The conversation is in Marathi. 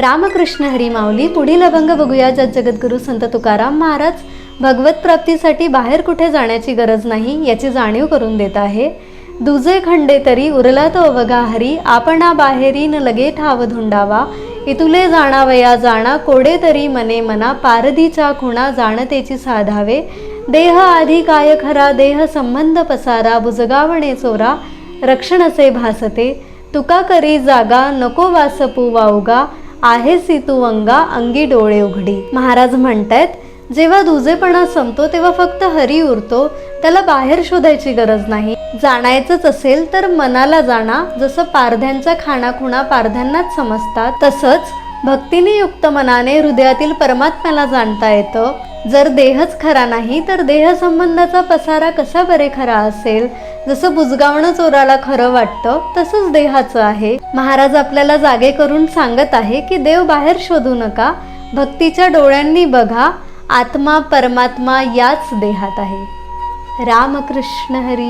रामकृष्ण हरी माऊली. पुढील अभंग बघूया. ज्यात जगद्गुरु संत तुकाराम महाराज भगवत प्राप्तीसाठी बाहेर कुठे जाण्याची गरज नाही याची जाणीव करून देत आहे. दुजे खंडे तरी उरला तो अवघा हरी, आपणा बाहेरी न लगे ठाव धुंडावा. इतुले जाणावया जाणा कोडे तरी मने मना, पारधीच्या खुणा जाणतेची साधावे. देह आधी काय खरा देह संबंध पसारा, बुजगावणे चोरा रक्षणसे भासते. तुका करी जागा नको वासपू वाउगा, आहेसी तू अंगा अंगी डोळे उघडी. महाराज म्हणतायत, जेव्हा दुजेपणा संपतो तेव्हा फक्त हरी उरतो, त्याला बाहेर शोधायची गरज नाही. जाणायचंच असेल तर मनाला जाणा. जसं पारध्यांच्या खाणाखुणा पारध्यांनाच समजतात, तसंच भक्तीने युक्त मनाने हृदयातील परमात्म्याला जाणता येतं. जर देहच खरा नाही तर देह संबंधाचा पसारा कसा बरे खरा असेल. जसं बुजगावणं चोराला खरं वाटतं तसंच देहाचं आहे. महाराज आपल्याला जागे करून सांगत आहे की देव बाहेर शोधू नका, भक्तीच्या डोळ्यांनी बघा. आत्मा परमात्मा याच देहात आहे. रामकृष्ण हरी.